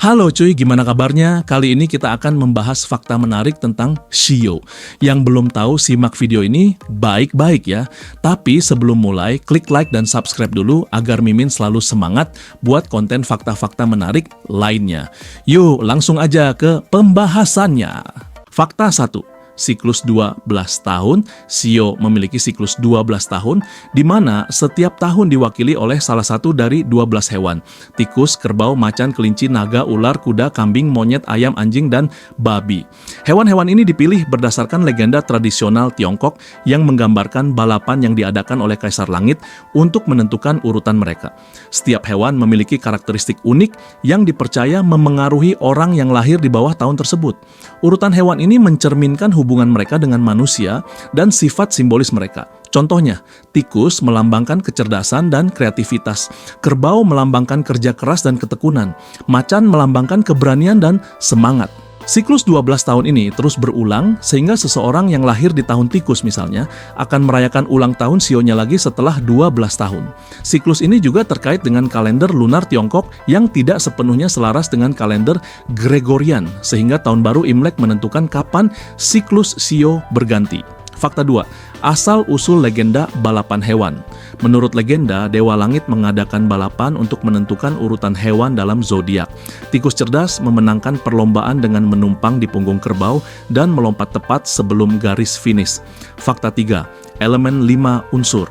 Halo cuy, gimana kabarnya? Kali ini kita akan membahas fakta menarik tentang shio. Yang belum tahu simak video ini baik-baik ya. Tapi sebelum mulai, klik like dan subscribe dulu agar Mimin selalu semangat buat konten fakta-fakta menarik lainnya. Yuk, langsung aja ke pembahasannya. Fakta 1. Siklus 12 tahun, shio memiliki siklus 12 tahun, di mana setiap tahun diwakili oleh salah satu dari 12 hewan. Tikus, kerbau, macan, kelinci, naga, ular, kuda, kambing, monyet, ayam, anjing, dan babi. Hewan-hewan ini dipilih berdasarkan legenda tradisional Tiongkok yang menggambarkan balapan yang diadakan oleh Kaisar Langit untuk menentukan urutan mereka. Setiap hewan memiliki karakteristik unik yang dipercaya memengaruhi orang yang lahir di bawah tahun tersebut. Urutan hewan ini mencerminkan hubungan mereka dengan manusia dan sifat simbolis mereka. Contohnya, tikus melambangkan kecerdasan dan kreativitas, kerbau melambangkan kerja keras dan ketekunan, macan melambangkan keberanian dan semangat. Siklus 12 tahun ini terus berulang sehingga seseorang yang lahir di tahun tikus misalnya akan merayakan ulang tahun sionya lagi setelah 12 tahun. Siklus ini juga terkait dengan kalender lunar Tiongkok yang tidak sepenuhnya selaras dengan kalender Gregorian sehingga tahun baru Imlek menentukan kapan siklus sio berganti. Fakta 2. Asal-usul legenda balapan hewan. Menurut legenda, Dewa Langit mengadakan balapan untuk menentukan urutan hewan dalam zodiak. Tikus cerdas memenangkan perlombaan dengan menumpang di punggung kerbau dan melompat tepat sebelum garis finish. Fakta 3. Elemen 5 unsur.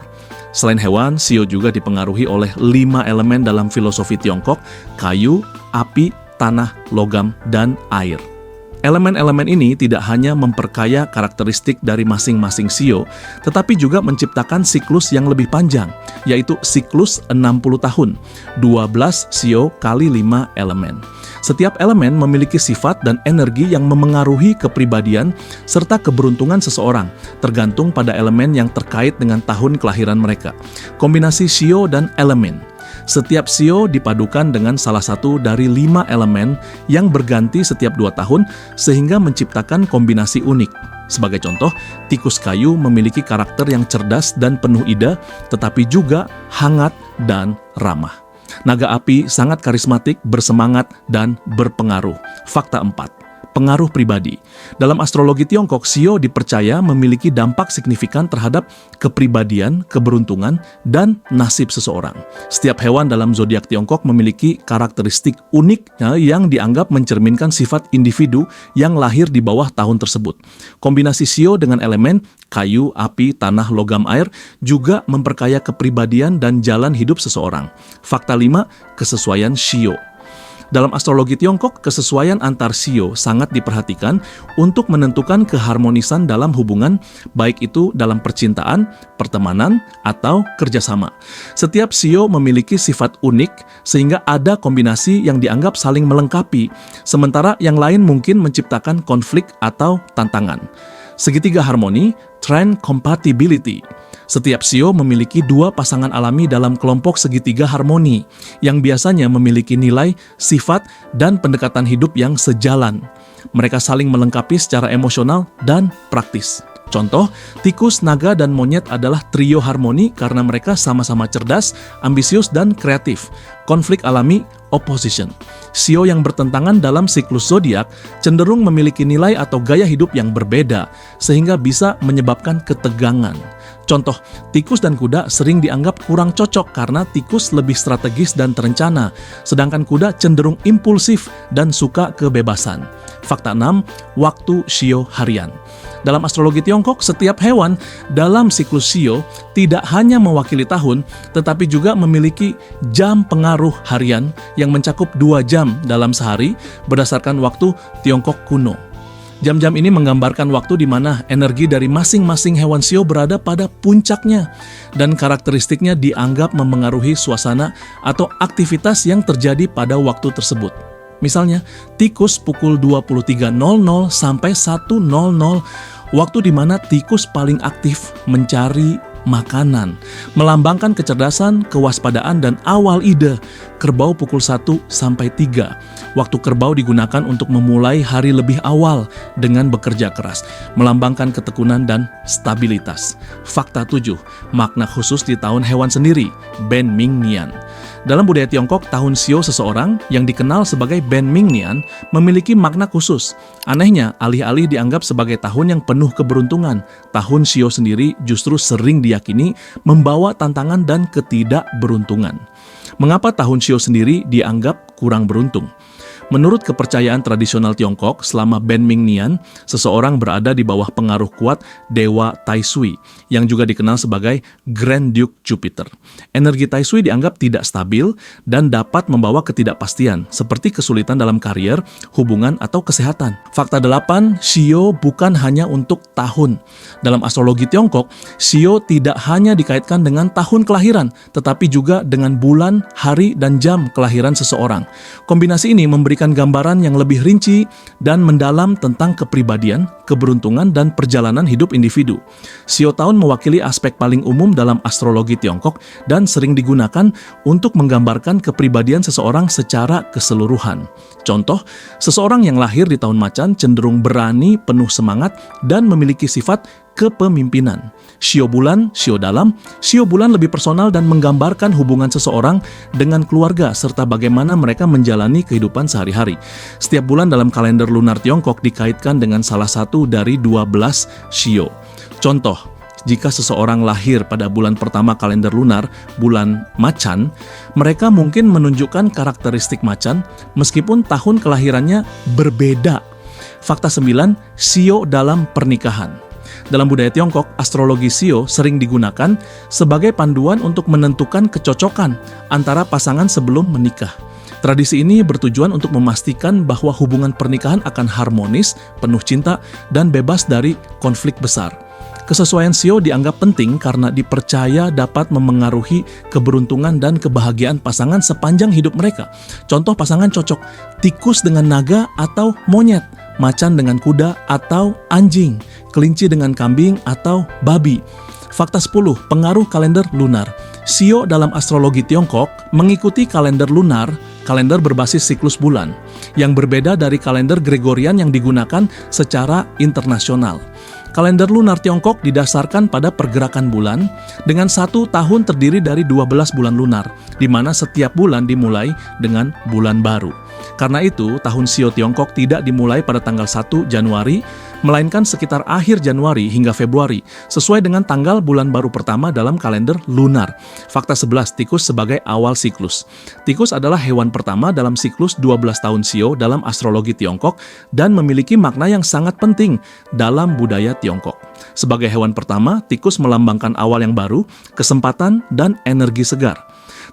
Selain hewan, shio juga dipengaruhi oleh 5 elemen dalam filosofi Tiongkok: kayu, api, tanah, logam, dan air. Elemen-elemen ini tidak hanya memperkaya karakteristik dari masing-masing shio, tetapi juga menciptakan siklus yang lebih panjang, yaitu siklus 60 tahun, 12 shio kali 5 elemen. Setiap elemen memiliki sifat dan energi yang memengaruhi kepribadian serta keberuntungan seseorang, tergantung pada elemen yang terkait dengan tahun kelahiran mereka. Kombinasi shio dan elemen. Setiap shio dipadukan dengan salah satu dari 5 elemen yang berganti setiap 2 tahun sehingga menciptakan kombinasi unik. Sebagai contoh, tikus kayu memiliki karakter yang cerdas dan penuh ide, tetapi juga hangat dan ramah. Naga api sangat karismatik, bersemangat, dan berpengaruh. Fakta 4. Pengaruh pribadi. Dalam astrologi Tiongkok, shio dipercaya memiliki dampak signifikan terhadap kepribadian, keberuntungan, dan nasib seseorang. Setiap hewan dalam zodiak Tiongkok memiliki karakteristik unik yang dianggap mencerminkan sifat individu yang lahir di bawah tahun tersebut. Kombinasi shio dengan elemen kayu, api, tanah, logam, air juga memperkaya kepribadian dan jalan hidup seseorang. Fakta 5. Kesesuaian shio. Dalam astrologi Tiongkok, kesesuaian antar shio sangat diperhatikan untuk menentukan keharmonisan dalam hubungan, baik itu dalam percintaan, pertemanan, atau kerjasama. Setiap shio memiliki sifat unik, sehingga ada kombinasi yang dianggap saling melengkapi, sementara yang lain mungkin menciptakan konflik atau tantangan. Segitiga harmoni, trend compatibility. Setiap shio memiliki 2 pasangan alami dalam kelompok segitiga harmoni yang biasanya memiliki nilai, sifat, dan pendekatan hidup yang sejalan. Mereka saling melengkapi secara emosional dan praktis. Contoh, tikus, naga, dan monyet adalah trio harmoni karena mereka sama-sama cerdas, ambisius, dan kreatif. Konflik alami, opposition. Shio yang bertentangan dalam siklus zodiak cenderung memiliki nilai atau gaya hidup yang berbeda, sehingga bisa menyebabkan ketegangan. Contoh, tikus dan kuda sering dianggap kurang cocok karena tikus lebih strategis dan terencana, sedangkan kuda cenderung impulsif dan suka kebebasan. Fakta 6. Waktu shio harian. Dalam astrologi Tiongkok, setiap hewan dalam siklus shio tidak hanya mewakili tahun, tetapi juga memiliki jam pengaruh harian yang mencakup 2 jam dalam sehari berdasarkan waktu Tiongkok kuno. Jam-jam ini menggambarkan waktu di mana energi dari masing-masing hewan shio berada pada puncaknya dan karakteristiknya dianggap memengaruhi suasana atau aktivitas yang terjadi pada waktu tersebut. Misalnya, tikus pukul 23.00 sampai 1.00, waktu di mana tikus paling aktif mencari makanan, melambangkan kecerdasan, kewaspadaan, dan awal ide. Kerbau pukul 1 sampai 3. Waktu kerbau digunakan untuk memulai hari lebih awal dengan bekerja keras, melambangkan ketekunan dan stabilitas. Fakta 7. Makna khusus di tahun hewan sendiri, Ben Ming Nian. Dalam budaya Tiongkok, tahun Shio seseorang yang dikenal sebagai Ben Ming Nian memiliki makna khusus. Anehnya, alih-alih dianggap sebagai tahun yang penuh keberuntungan, tahun Shio sendiri justru sering diyakini membawa tantangan dan ketidakberuntungan. Mengapa tahun Shio sendiri dianggap kurang beruntung? Menurut kepercayaan tradisional Tiongkok, selama Ben Ming Nian, seseorang berada di bawah pengaruh kuat Dewa Tai Sui, yang juga dikenal sebagai Grand Duke Jupiter. Energi Tai Sui dianggap tidak stabil dan dapat membawa ketidakpastian, seperti kesulitan dalam karier, hubungan, atau kesehatan. Fakta 8, Shio bukan hanya untuk tahun. Dalam astrologi Tiongkok, Shio tidak hanya dikaitkan dengan tahun kelahiran, tetapi juga dengan bulan, hari, dan jam kelahiran seseorang. Kombinasi ini memberikan gambaran yang lebih rinci dan mendalam tentang kepribadian, keberuntungan, dan perjalanan hidup individu. Shio tahun mewakili aspek paling umum dalam astrologi Tiongkok dan sering digunakan untuk menggambarkan kepribadian seseorang secara keseluruhan. Contoh, seseorang yang lahir di tahun macan cenderung berani, penuh semangat, dan memiliki sifat kepemimpinan. Shio bulan, Shio dalam, Shio bulan lebih personal dan menggambarkan hubungan seseorang dengan keluarga serta bagaimana mereka menjalani kehidupan sehari-hari. Setiap bulan dalam kalender lunar Tiongkok dikaitkan dengan salah satu dari 12 Shio. Contoh, jika seseorang lahir pada bulan pertama kalender lunar, bulan macan, mereka mungkin menunjukkan karakteristik macan meskipun tahun kelahirannya berbeda. Fakta 9, Shio dalam pernikahan. Dalam budaya Tiongkok, astrologi Shio sering digunakan sebagai panduan untuk menentukan kecocokan antara pasangan sebelum menikah. Tradisi ini bertujuan untuk memastikan bahwa hubungan pernikahan akan harmonis, penuh cinta, dan bebas dari konflik besar. Kesesuaian Shio dianggap penting karena dipercaya dapat memengaruhi keberuntungan dan kebahagiaan pasangan sepanjang hidup mereka. Contoh pasangan cocok tikus dengan naga atau monyet, macan dengan kuda atau anjing, kelinci dengan kambing atau babi. Fakta 10, pengaruh kalender lunar. Shio dalam astrologi Tiongkok mengikuti kalender lunar, kalender berbasis siklus bulan, yang berbeda dari kalender Gregorian yang digunakan secara internasional. Kalender lunar Tiongkok didasarkan pada pergerakan bulan dengan satu tahun terdiri dari 12 bulan lunar, di mana setiap bulan dimulai dengan bulan baru. Karena itu, tahun Shio Tiongkok tidak dimulai pada tanggal 1 Januari, melainkan sekitar akhir Januari hingga Februari, sesuai dengan tanggal bulan baru pertama dalam kalender lunar. Fakta 11, tikus sebagai awal siklus. Tikus adalah hewan pertama dalam siklus 12 tahun Shio dalam astrologi Tiongkok dan memiliki makna yang sangat penting dalam budaya Tiongkok. Sebagai hewan pertama, tikus melambangkan awal yang baru, kesempatan, dan energi segar.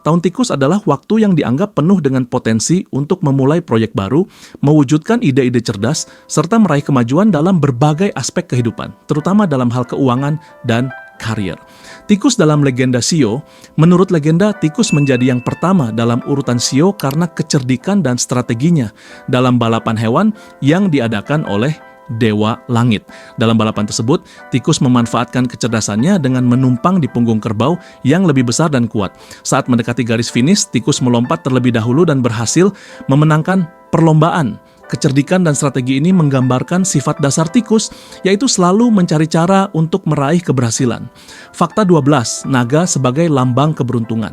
Tahun tikus adalah waktu yang dianggap penuh dengan potensi untuk memulai proyek baru, mewujudkan ide-ide cerdas, serta meraih kemajuan dalam berbagai aspek kehidupan, terutama dalam hal keuangan dan karier. Tikus dalam legenda Shio, menurut legenda tikus menjadi yang pertama dalam urutan Shio karena kecerdikan dan strateginya dalam balapan hewan yang diadakan oleh Dewa Langit. Dalam balapan tersebut, tikus memanfaatkan kecerdasannya dengan menumpang di punggung kerbau yang lebih besar dan kuat. Saat mendekati garis finish, tikus melompat terlebih dahulu dan berhasil memenangkan perlombaan. Kecerdikan dan strategi ini menggambarkan sifat dasar tikus, yaitu selalu mencari cara untuk meraih keberhasilan. Fakta 12, naga sebagai lambang keberuntungan.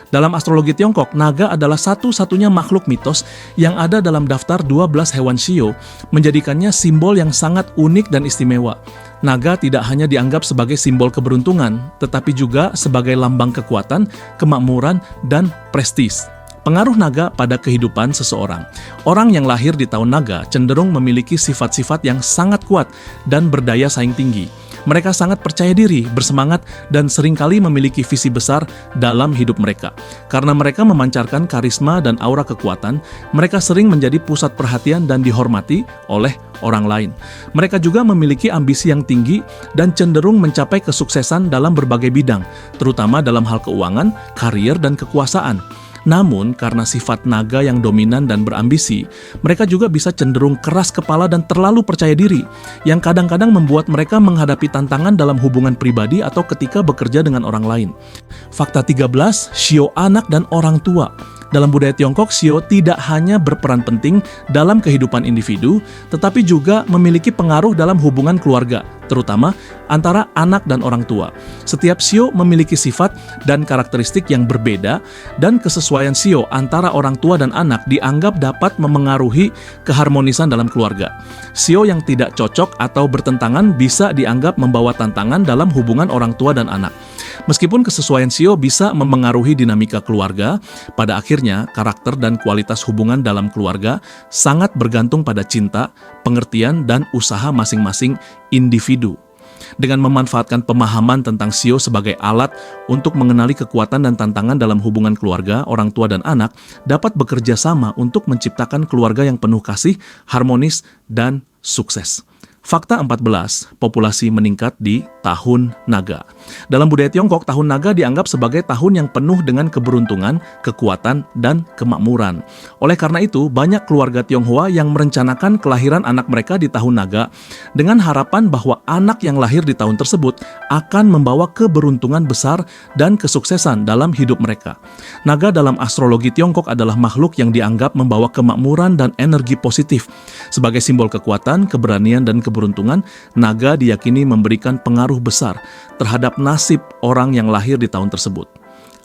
Dalam astrologi Tiongkok, naga adalah satu-satunya makhluk mitos yang ada dalam daftar 12 hewan Shio, menjadikannya simbol yang sangat unik dan istimewa. Naga tidak hanya dianggap sebagai simbol keberuntungan, tetapi juga sebagai lambang kekuatan, kemakmuran, dan prestis. Pengaruh naga pada kehidupan seseorang. Orang yang lahir di tahun naga cenderung memiliki sifat-sifat yang sangat kuat dan berdaya saing tinggi. Mereka sangat percaya diri, bersemangat, dan seringkali memiliki visi besar dalam hidup mereka. Karena mereka memancarkan karisma dan aura kekuatan, mereka sering menjadi pusat perhatian dan dihormati oleh orang lain. Mereka juga memiliki ambisi yang tinggi dan cenderung mencapai kesuksesan dalam berbagai bidang, terutama dalam hal keuangan, karier, dan kekuasaan. Namun, karena sifat naga yang dominan dan berambisi, mereka juga bisa cenderung keras kepala dan terlalu percaya diri, yang kadang-kadang membuat mereka menghadapi tantangan dalam hubungan pribadi atau ketika bekerja dengan orang lain. Fakta 13, Shio anak dan orang tua. Dalam budaya Tiongkok, shio tidak hanya berperan penting dalam kehidupan individu, tetapi juga memiliki pengaruh dalam hubungan keluarga, terutama antara anak dan orang tua. Setiap shio memiliki sifat dan karakteristik yang berbeda, dan kesesuaian shio antara orang tua dan anak dianggap dapat memengaruhi keharmonisan dalam keluarga. Shio yang tidak cocok atau bertentangan bisa dianggap membawa tantangan dalam hubungan orang tua dan anak. Meskipun kesesuaian shio bisa memengaruhi dinamika keluarga, pada akhirnya karakter dan kualitas hubungan dalam keluarga sangat bergantung pada cinta, pengertian, dan usaha masing-masing individu. Dengan memanfaatkan pemahaman tentang shio sebagai alat untuk mengenali kekuatan dan tantangan dalam hubungan keluarga, orang tua dan anak dapat bekerja sama untuk menciptakan keluarga yang penuh kasih, harmonis, dan sukses. Fakta 14, populasi meningkat di Tahun Naga. Dalam budaya Tiongkok, Tahun Naga dianggap sebagai tahun yang penuh dengan keberuntungan, kekuatan, dan kemakmuran. Oleh karena itu, banyak keluarga Tionghoa yang merencanakan kelahiran anak mereka di Tahun Naga dengan harapan bahwa anak yang lahir di tahun tersebut akan membawa keberuntungan besar dan kesuksesan dalam hidup mereka. Naga dalam astrologi Tiongkok adalah makhluk yang dianggap membawa kemakmuran dan energi positif. Sebagai simbol kekuatan, keberanian, dan keberuntungan, naga diyakini memberikan pengaruh besar terhadap nasib orang yang lahir di tahun tersebut.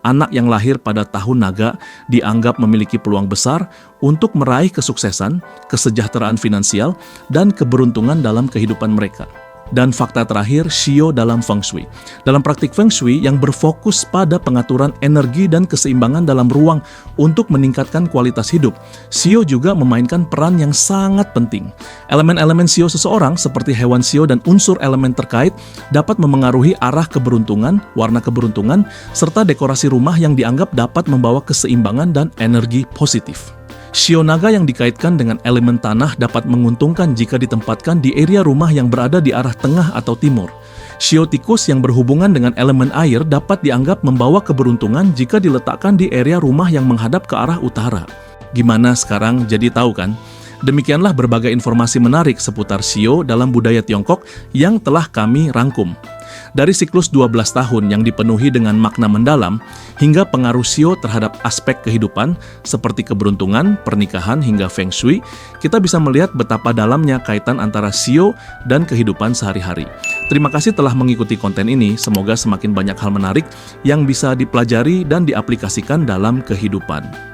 Anak yang lahir pada tahun naga dianggap memiliki peluang besar untuk meraih kesuksesan, kesejahteraan finansial, dan keberuntungan dalam kehidupan mereka. Dan fakta terakhir, shio dalam Feng Shui. Dalam praktik Feng Shui yang berfokus pada pengaturan energi dan keseimbangan dalam ruang untuk meningkatkan kualitas hidup, shio juga memainkan peran yang sangat penting. Elemen-elemen shio seseorang seperti hewan shio dan unsur elemen terkait dapat memengaruhi arah keberuntungan, warna keberuntungan, serta dekorasi rumah yang dianggap dapat membawa keseimbangan dan energi positif. Shio naga yang dikaitkan dengan elemen tanah dapat menguntungkan jika ditempatkan di area rumah yang berada di arah tengah atau timur. Shio tikus yang berhubungan dengan elemen air dapat dianggap membawa keberuntungan jika diletakkan di area rumah yang menghadap ke arah utara. Gimana sekarang, jadi tahu kan? Demikianlah berbagai informasi menarik seputar shio dalam budaya Tiongkok yang telah kami rangkum. Dari siklus 12 tahun yang dipenuhi dengan makna mendalam, hingga pengaruh shio terhadap aspek kehidupan seperti keberuntungan, pernikahan, hingga Feng Shui, kita bisa melihat betapa dalamnya kaitan antara shio dan kehidupan sehari-hari. Terima kasih telah mengikuti konten ini, semoga semakin banyak hal menarik yang bisa dipelajari dan diaplikasikan dalam kehidupan.